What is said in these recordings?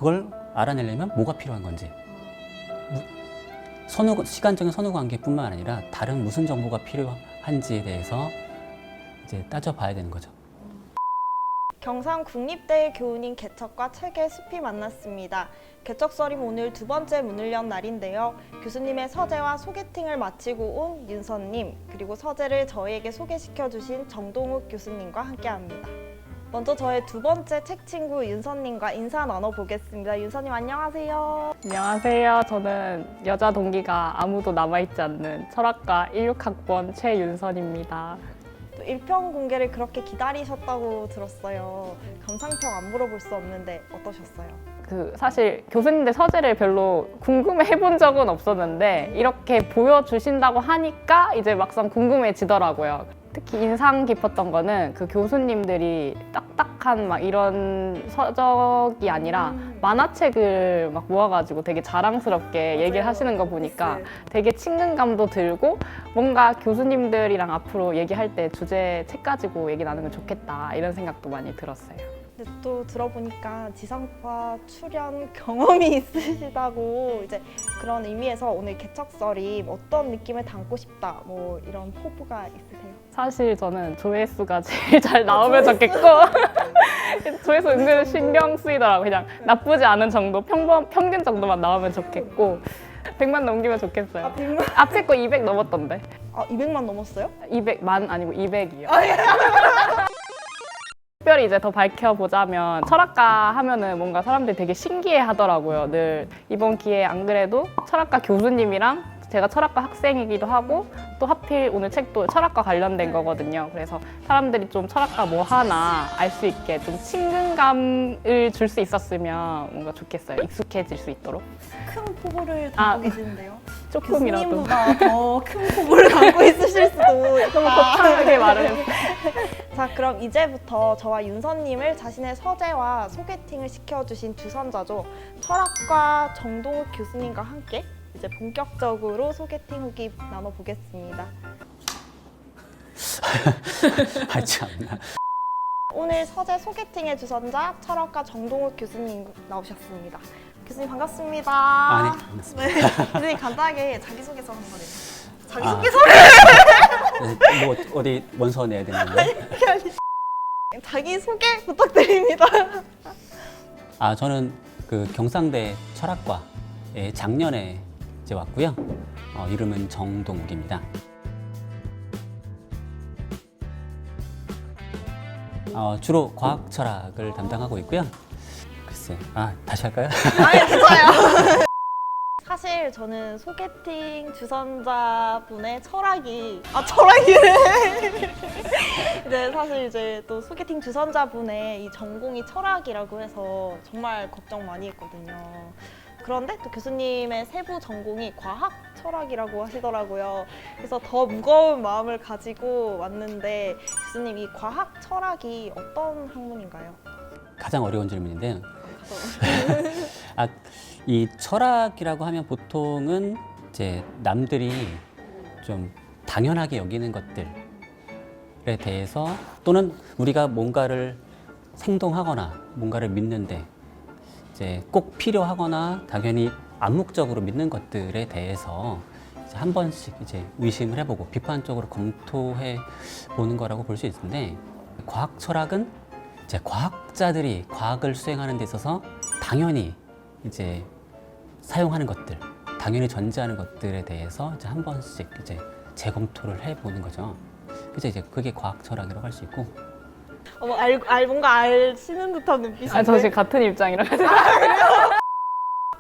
그걸 알아내려면 뭐가 필요한 건지, 시간적인 선후 관계뿐만 아니라 다른 무슨 정보가 필요한지에 대해서 이제 따져봐야 되는 거죠. 경상국립대 교우님 개척과 책의 숲이 만났습니다. 개척설임 오늘 두 번째 문을 연 날인데요. 교수님의 서재와 소개팅을 마치고 온 윤서님, 그리고 서재를 저희에게 소개시켜주신 정동욱 교수님과 함께합니다. 먼저 저의 두 번째 책 친구 윤서님과 인사 나눠보겠습니다. 윤서님 안녕하세요. 안녕하세요. 저는 여자 동기가 아무도 남아있지 않는 철학과 16학번 최윤선입니다. 또 1편 공개를 그렇게 기다리셨다고 들었어요. 감상평 안 물어볼 수 없는데 어떠셨어요? 사실 교수님들 서재를 별로 궁금해 해본 적은 없었는데 이렇게 보여주신다고 하니까 이제 막상 궁금해지더라고요. 특히 인상 깊었던 거는 그 교수님들이 딱딱한 막 이런 서적이 아니라 만화책을 막 모아가지고 되게 자랑스럽게 얘기를 하시는 거 보니까 되게 친근감도 들고 뭔가 교수님들이랑 앞으로 얘기할 때 주제 책 가지고 얘기 나누면 좋겠다 이런 생각도 많이 들었어요. 근데 또 들어보니까 지상파 출연 경험이 있으시다고 이제 그런 의미에서 오늘 개척설이 어떤 느낌을 담고 싶다 뭐 이런 포부가 있으세요? 사실 저는 조회수가 제일 잘 나오면 좋겠고 조회수 은근 신경 쓰이더라고요. 그냥 나쁘지 않은 정도, 평균 정도만 나오면 좋겠고 100만 넘기면 좋겠어요. 아, 100만? 앞에 거 200 넘었던데. 아, 200만 넘었어요? 200만 아니고 200이요. 특별히 이제 더 밝혀보자면 철학과 하면은 뭔가 사람들이 되게 신기해 하더라고요. 늘 이번 기회에 안 그래도 철학과 교수님이랑 제가 철학과 학생이기도 하고 또 하필 오늘 책도 철학과 관련된 거거든요. 그래서 사람들이 좀 철학과 뭐 하나 알 수 있게 좀 친근감을 줄 수 있었으면 뭔가 좋겠어요. 익숙해질 수 있도록. 큰 포부를 담고 계시는데요. 조금이라도. 교수님보다 더 큰 포부를 담고 있으실 수도 너무 있다. 거창하게 말을 했어요. 자, 그럼 이제부터 저와 윤서님을 자신의 서재와 소개팅을 시켜주신 주선자죠. 철학과 정동욱 교수님과 함께 이제 본격적으로 소개팅 후기 나눠보겠습니다. 아, 참나. 오늘 서재 소개팅의 주선자 철학과 정동욱 교수님 나오셨습니다. 교수님 반갑습니다. 아, 네, 반갑습니다. 네, 교수님 간단하게 자기소개서 한번 해주세요. 아. 자기소개서를 네, 뭐 어디 원서 내야 되는 거예요? 자기소개 부탁드립니다. 아, 저는 그 경상대 철학과에 작년에 이제 왔고요. 이름은 정동욱입니다. 주로 과학 철학을 담당하고 있고요. 글쎄, 다시 할까요? 아니, 괜찮아요. 사실 저는 소개팅 주선자분의 철학이 철학이래. 네, 사실 이제 또 소개팅 주선자분의 이 전공이 철학이라고 해서 정말 걱정 많이 했거든요. 그런데 또 교수님의 세부 전공이 과학 철학이라고 하시더라고요. 그래서 더 무거운 마음을 가지고 왔는데 교수님 이 과학 철학이 어떤 학문인가요? 가장 어려운 질문인데요. 이 철학이라고 하면 보통은 이제 남들이 좀 당연하게 여기는 것들에 대해서 또는 우리가 뭔가를 생동하거나 뭔가를 믿는데 이제 꼭 필요하거나 당연히 암묵적으로 믿는 것들에 대해서 이제 한 번씩 이제 의심을 해보고 비판적으로 검토해 보는 거라고 볼 수 있는데, 과학 철학은 이제 과학자들이 과학을 수행하는 데 있어서 당연히 이제 사용하는 것들, 당연히 존재하는 것들에 대해서 이제 한 번씩 이제 재검토를 해보는 거죠. 그래서 이제 그게 과학 철학이라고 할 수 있고. 뭔가 아시는 듯한 눈빛인데. 저 지금 같은 입장이라서.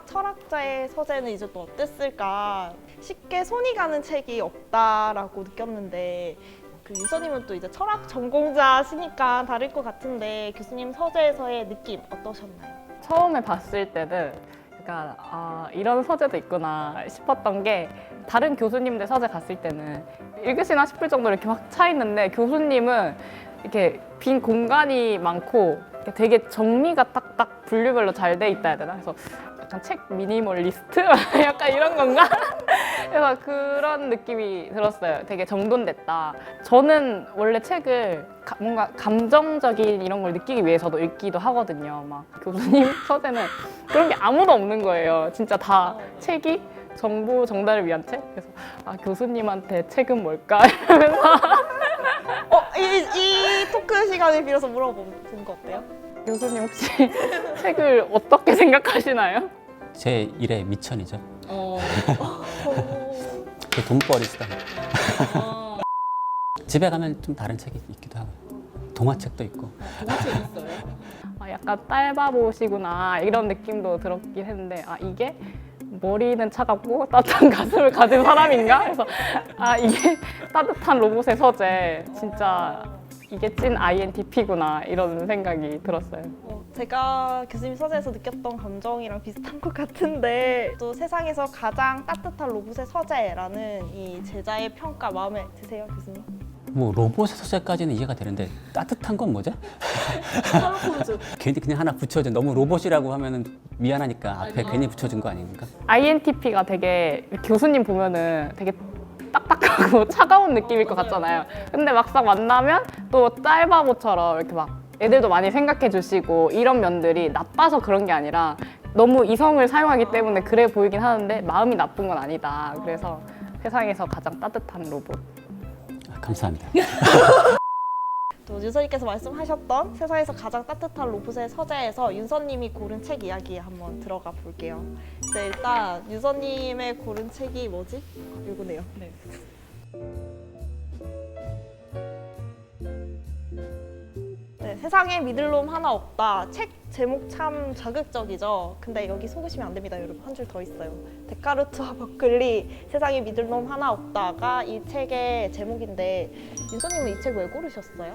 철학자의 서재는 이제 또 어땠을까? 쉽게 손이 가는 책이 없다라고 느꼈는데 그 유서님은 또 이제 철학 전공자시니까 다를 것 같은데 교수님 서재에서의 느낌 어떠셨나요? 처음에 봤을 때는 이런 서재도 있구나 싶었던 게, 다른 교수님들 서재 갔을 때는 읽으시나 싶을 정도로 이렇게 확 차 있는데 교수님은 이렇게 빈 공간이 많고 되게 정리가 딱딱 분류별로 잘 돼 있다 해야 되나? 그래서 약간 책 미니멀리스트? 약간 이런 건가? 그래서 그런 느낌이 들었어요. 되게 정돈됐다. 저는 원래 책을 뭔가 감정적인 이런 걸 느끼기 위해서도 읽기도 하거든요. 막 교수님 서재는 그런 게 아무도 없는 거예요. 진짜 다 책이 정보 정달을 위한 책? 그래서 교수님한테 책은 뭘까? 이러면서 이 토크 시간을 빌어서 물어보는 거 어때요? 교수님 혹시 책을 어떻게 생각하시나요? 제 일의 미천이죠. 어. 그 돈벌이 수단. 집에 가면 좀 다른 책이 있기도 하고 동화책도 있고. 동화책 있어요? 약간 딸바보시구나 이런 느낌도 들었긴 했는데 이게 머리는 차갑고 따뜻한 가슴을 가진 사람인가? 그래서 이게 따뜻한 로봇의 서재 진짜 이게 찐 INTP구나 이런 생각이 들었어요. 제가 교수님 서재에서 느꼈던 감정이랑 비슷한 것 같은데 또 세상에서 가장 따뜻한 로봇의 서재라는 이 제자의 평가 마음에 드세요, 교수님? 뭐 로봇의 서재까지는 이해가 되는데 따뜻한 건 뭐죠? 괜히 그냥 하나 붙여준 너무 로봇이라고 하면은 미안하니까 앞에 괜히 붙여준 거 아닙니까? INTP가 되게 교수님 보면은 되게 딱딱하고 차가운 느낌일 것 같잖아요. 근데 막상 만나면 또 짤바보처럼 이렇게 막 애들도 많이 생각해 주시고 이런 면들이 나빠서 그런 게 아니라 너무 이성을 사용하기 때문에 그래 보이긴 하는데 마음이 나쁜 건 아니다. 그래서 세상에서 가장 따뜻한 로봇. 감사합니다. 또 윤서님께서 말씀하셨던 세상에서 가장 따뜻한 로봇의 서재에서 윤서님이 고른 책 이야기 한번 들어가 볼게요. 이제 일단 윤서님의 고른 책이 뭐지? 이거네요. 네. 네, 세상에 믿을 놈 하나 없다. 책 제목 참 자극적이죠. 근데 여기 속으시면 안 됩니다, 여러분. 한 줄 더 있어요. 데카르트와 버클리, 세상에 믿을 놈 하나 없다가 이 책의 제목인데 윤서님은 이 책 왜 고르셨어요?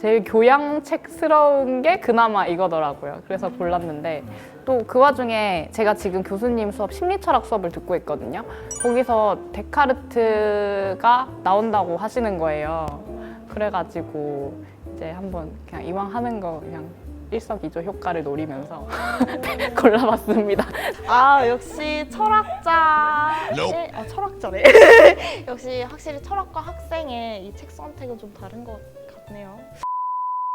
제일 교양책스러운 게 그나마 이거더라고요. 그래서 골랐는데 또 그 와중에 제가 지금 교수님 수업 심리철학 수업을 듣고 있거든요. 거기서 데카르트가 나온다고 하시는 거예요. 그래가지고 이제 한번 그냥 이왕 하는 거 그냥 일석이조 효과를 노리면서 골라봤습니다. 역시 철학자네. 역시 확실히 철학과 학생의 이 책 선택은 좀 다른 것 같네요.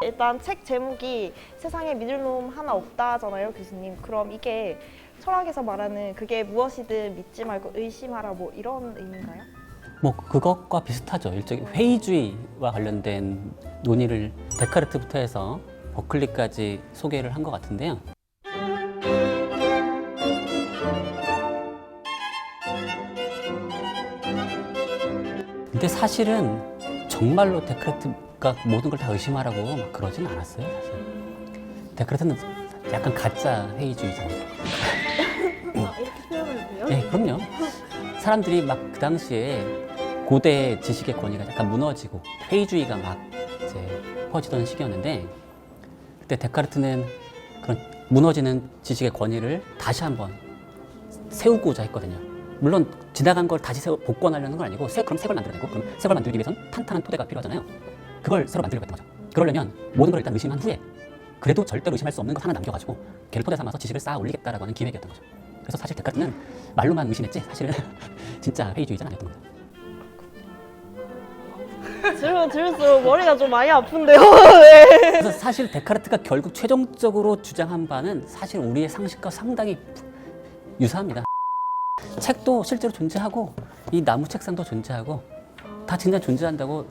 일단 책 제목이 세상에 믿을 놈 하나 없다잖아요, 교수님. 그럼 이게 철학에서 말하는 그게 무엇이든 믿지 말고 의심하라 뭐 이런 의미인가요? 뭐 그것과 비슷하죠. 일종의 회의주의와 관련된 논의를 데카르트부터 해서 버클리까지 소개를 한 것 같은데요. 근데 사실은 정말로 데카르트가 모든 걸 다 의심하라고 막 그러진 않았어요. 사실. 데카르트는 약간 가짜 회의주의자입니다. 이렇게 표현을 해요? 네, 그럼요. 사람들이 막 그 당시에 고대 지식의 권위가 약간 무너지고 회의주의가 막 이제 퍼지던 시기였는데 그때 데카르트는 그런 무너지는 지식의 권위를 다시 한번 세우고자 했거든요. 물론 지나간 걸 다시 복권하려는 건 아니고 그럼 새 걸 만들어내고 그럼 새 걸 만들기 위해선 탄탄한 토대가 필요하잖아요. 그걸 새로 만들려고 했던 거죠. 그러려면 모든 걸 일단 의심한 후에 그래도 절대로 의심할 수 없는 것 하나 남겨가지고 걔를 토대 삼아서 지식을 쌓아 올리겠다라고 하는 기획이었던 거죠. 그래서 사실 데카르트는 말로만 의심했지 사실은 진짜 회의주의자는 아니었던 거죠. 들을수록 머리가 좀 많이 아픈데요. 네. 그래서 사실 데카르트가 결국 최종적으로 주장한 바는 사실 우리의 상식과 상당히 유사합니다. 책도 실제로 존재하고 이 나무 책상도 존재하고 다 진짜 존재한다고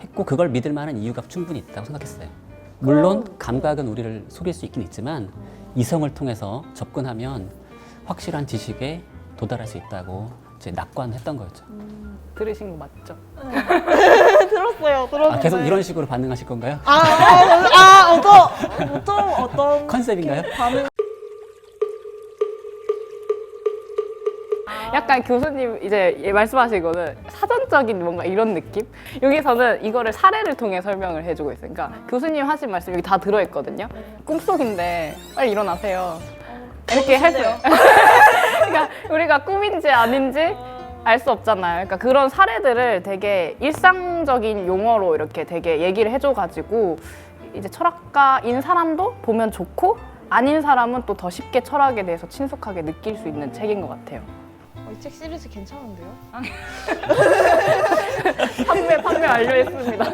했고 그걸 믿을 만한 이유가 충분히 있다고 생각했어요. 물론 감각은 우리를 속일 수 있긴 있지만 이성을 통해서 접근하면 확실한 지식에 도달할 수 있다고 이제 낙관했던 거였죠. 들으신 거 맞죠? 들었어요. 계속 이런 식으로 반응하실 건가요? 어떤 컨셉인가요? 반응? 약간 교수님 이제 말씀하신 거는 사전적인 뭔가 이런 느낌? 여기서는 이거를 사례를 통해 설명을 해주고 있어요. 그러니까 교수님 하신 말씀 여기 다 들어있거든요. 꿈속인데 빨리 일어나세요. 이렇게 했어요. 그러니까 우리가 꿈인지 아닌지 알 수 없잖아요. 그러니까 그런 사례들을 되게 일상적인 용어로 이렇게 되게 얘기를 해줘가지고 이제 철학가인 사람도 보면 좋고 아닌 사람은 또 더 쉽게 철학에 대해서 친숙하게 느낄 수 있는 책인 것 같아요. 이 책 시리즈 괜찮은데요? 판매 완료했습니다.